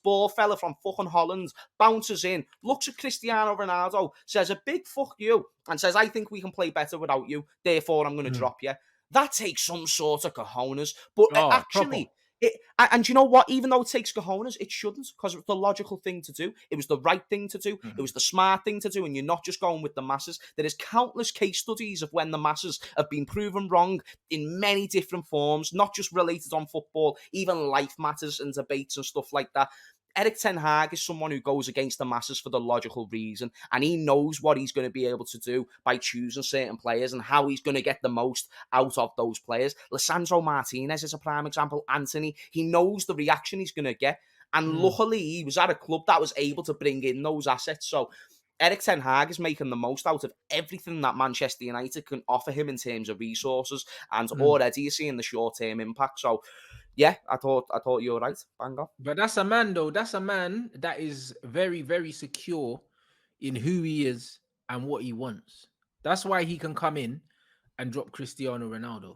ball fella from fucking Holland, bounces in, looks at Cristiano Ronaldo, says a big fuck you, and says, I think we can play better without you, therefore I'm going to drop you. That takes some sort of cojones. But Proper. And you know what? Even though it takes cojones, it shouldn't, because it was the logical thing to do. It was the right thing to do. It was the smart thing to do, and you're not just going with the masses. There is countless case studies of when the masses have been proven wrong in many different forms, not just related on football, even life matters and debates and stuff like that. Erik ten Hag is someone who goes against the masses for the logical reason, and he knows what he's going to be able to do by choosing certain players and how he's going to get the most out of those players. Lisandro Martinez is a prime example. Anthony, he knows the reaction he's going to get, and luckily he was at a club that was able to bring in those assets. So Erik ten Hag is making the most out of everything that Manchester United can offer him in terms of resources, and already you're seeing the short-term impact. So yeah, I thought you were right. Bang on. But that's a man, though. That's a man that is very, very secure in who he is and what he wants. That's why he can come in and drop Cristiano Ronaldo.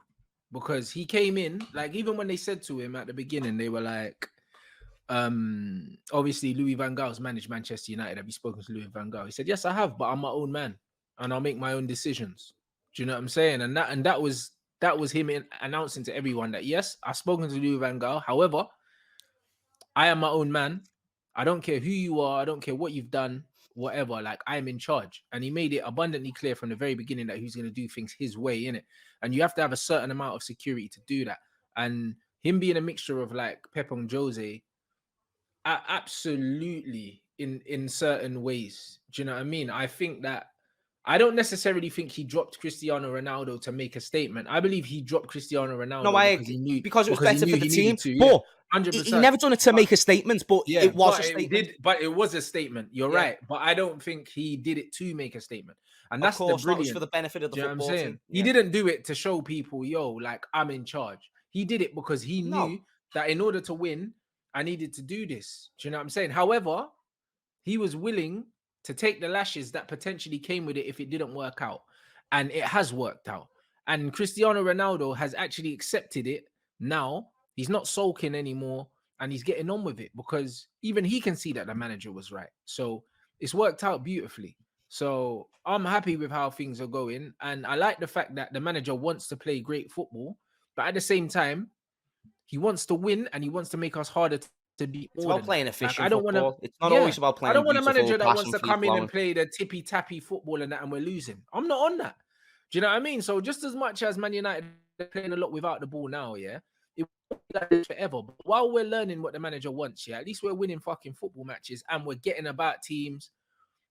Because he came in, like, even when they said to him at the beginning, they were like, obviously Louis van Gaal's managed Manchester United. Have you spoken to Louis van Gaal? He said, yes, I have, but I'm my own man and I'll make my own decisions. Do you know what I'm saying? And that was him announcing to everyone that, yes, I've spoken to Louis van Gaal. However, I am my own man. I don't care who you are. I don't care what you've done, whatever. Like, I am in charge. And he made it abundantly clear from the very beginning that he's going to do things his way, innit? And you have to have a certain amount of security to do that. And him being a mixture of like Pep and Jose, absolutely in certain ways. Do you know what I mean? I think that I don't necessarily think he dropped Cristiano Ronaldo to make a statement. I believe he dropped Cristiano Ronaldo because it was better for the team. Yeah, 100%. He never done it to make a statement, but it was a statement. But it was a statement. You're right. But I don't think he did it to make a statement. And that's the brilliant. That was for the benefit of the football team. He didn't do it to show people, yo, like, I'm in charge. He did it because he knew that in order to win, I needed to do this. Do you know what I'm saying? However, he was willing to take the lashes that potentially came with it if it didn't work out. And it has worked out. And Cristiano Ronaldo has actually accepted it now. He's not sulking anymore, and he's getting on with it because even he can see that the manager was right. So it's worked out beautifully. So I'm happy with how things are going. And I like the fact that the manager wants to play great football, but at the same time, he wants to win and he wants to make us harder to beat. It's about playing efficient. Like, I don't want to. It's not always about playing. I don't want a manager that wants to come in and play the tippy tappy football and that, and we're losing. I'm not on that. Do you know what I mean? So just as much as Man United are playing a lot without the ball now, it won't be like this forever. But while we're learning what the manager wants, at least we're winning fucking football matches and we're getting about teams.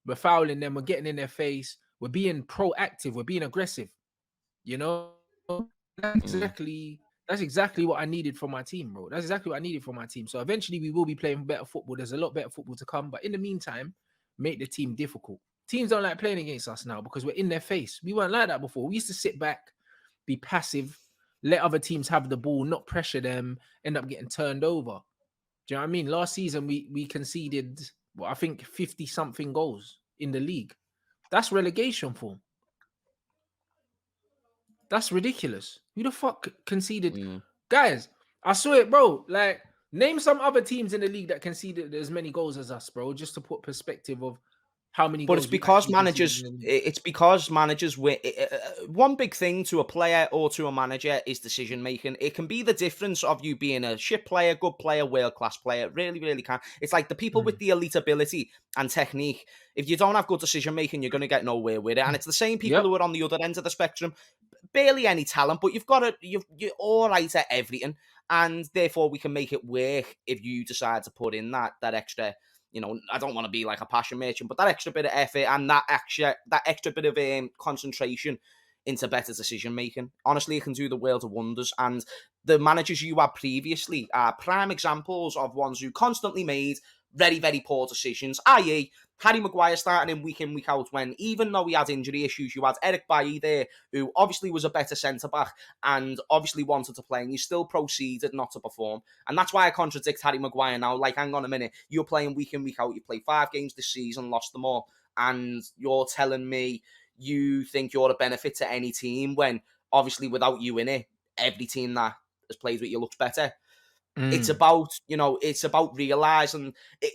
We're fouling them. We're getting in their face. We're being proactive. We're being aggressive. You know, that's exactly what I needed for my team, bro. That's exactly what I needed for my team. So eventually we will be playing better football. There's a lot better football to come. But in the meantime, make the team difficult. Teams don't like playing against us now because we're in their face. We weren't like that before. We used to sit back, be passive, let other teams have the ball, not pressure them, end up getting turned over. Do you know what I mean? Last season, we conceded, I think 50-something goals in the league. That's relegation form. That's ridiculous. Who the fuck conceded? Guys, I saw it, bro. Like, name some other teams in the league that conceded as many goals as us, bro, just to put perspective of how many goals. But it's because managers win. One big thing to a player or to a manager is decision making. It can be the difference of you being a shit player, good player, world-class player. It really, really can. It's like the people with the elite ability and technique. If you don't have good decision making, you're going to get nowhere with it. And it's the same people who are on the other end of the spectrum. Barely any talent, but you're all right at everything. And therefore, we can make it work if you decide to put in that extra. You know, I don't want to be like a passion merchant, but that extra bit of effort and that extra bit of concentration into better decision making, honestly, it can do the world of wonders. And the managers you had previously are prime examples of ones who constantly made very, very poor decisions, i.e. Harry Maguire starting in, week out, when even though he had injury issues, you had Eric Bailly there, who obviously was a better centre-back and obviously wanted to play, and he still proceeded not to perform. And that's why I contradict Harry Maguire now. Like, hang on a minute, you're playing week in, week out, you played 5 games this season, lost them all, and you're telling me you think you're a benefit to any team when, obviously, without you in it, every team that has played with you looks better. It's about, it's about realizing. Do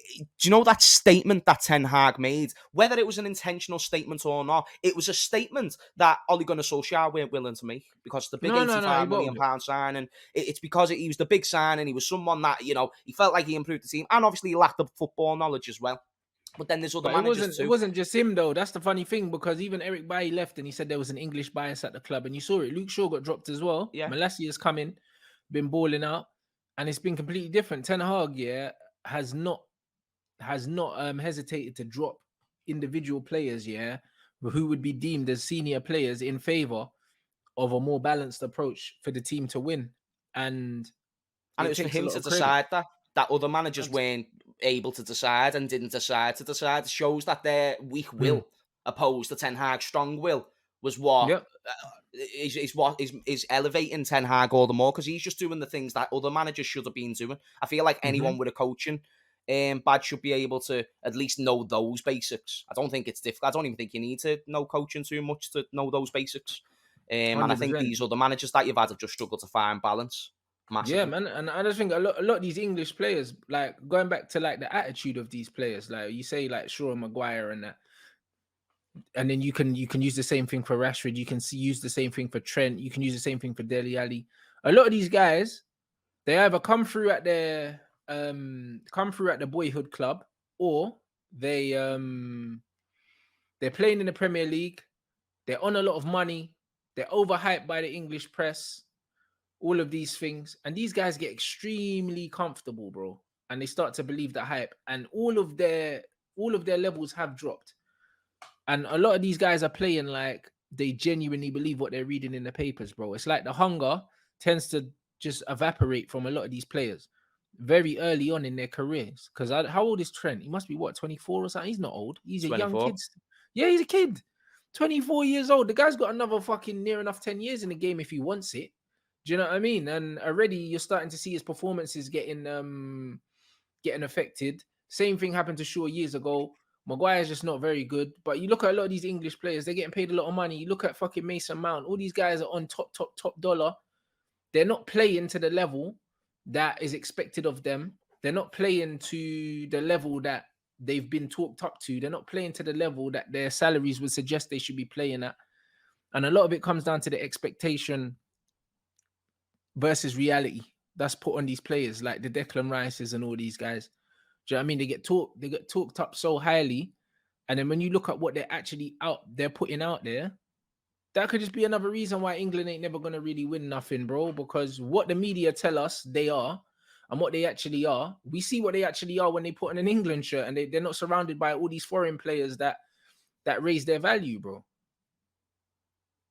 you know that statement that Ten Hag made? Whether it was an intentional statement or not, it was a statement that Ole Gunnar Solskjaer weren't willing to make because the big No, no, no. He £85 million bottled it. signing. It's because he was the big signing. He was someone that he felt like he improved the team, and obviously he lacked the football knowledge as well. But then there's other But it managers wasn't. It too. wasn't just him though. That's the funny thing because even Eric Bailly left and he said there was an English bias at the club, and you saw it. Luke Shaw got dropped as well. Yeah, Malassi has come in, been balling out, and it's been completely different. Ten Hag, yeah, has not hesitated to drop individual players, yeah, who would be deemed as senior players in favor of a more balanced approach for the team to win, and and it it was for takes a him lot to of credit. decide that other managers weren't able to decide and didn't decide to decide. It shows that their weak Hmm. will, opposed to Ten Hag's strong will, was what Yep. is elevating Ten Hag all the more, because he's just doing the things that other managers should have been doing. I feel like Hmm. anyone with a coaching badge should be able to at least know those basics. I don't think it's difficult. I don't even think you need to know coaching too much to know those basics. And I think 100%. these other managers that you've had have just struggled to find balance Yeah, massively. man, and I just think a lot of these English players, like going back to like the attitude of these players, like you say, like Shaw and Maguire and that, and then you can use the same thing for Rashford. You can use the same thing for Trent. You can use the same thing for Dele Alli. A lot of these guys, they either come through at the boyhood club, or they're playing in the Premier League. They're on a lot of money. They're overhyped by the English press. All of these things, and these guys get extremely comfortable, bro, and they start to believe the hype, and all of their levels have dropped. And a lot of these guys are playing like they genuinely believe what they're reading in the papers, bro. It's like the hunger tends to just evaporate from a lot of these players very early on in their careers. Because how old is Trent? He must be what, 24 or something? He's not old. He's a young 24. kid. Yeah, he's a kid. 24 years old. The guy's got another fucking near enough 10 years in the game if he wants it. Do you know what I mean? And already you're starting to see his performances getting affected. Same thing happened to Shaw years ago. Maguire's just not very good. But you look at a lot of these English players, they're getting paid a lot of money. You look at fucking Mason Mount. All these guys are on top dollar. They're not playing to the level that is expected of them. They're not playing to the level that they've been talked up to. They're not playing to the level that their salaries would suggest they should be playing at. And a lot of it comes down to the expectation versus reality that's put on these players, like the Declan Rices and all these guys. Do you know what I mean? They get talked up so highly, and then when you look at what they're putting out there, that could just be another reason why England ain't never gonna really win nothing, bro. Because what the media tell us they are, and what they actually are, we see what they actually are when they put on an England shirt, and they're not surrounded by all these foreign players that raise their value, bro.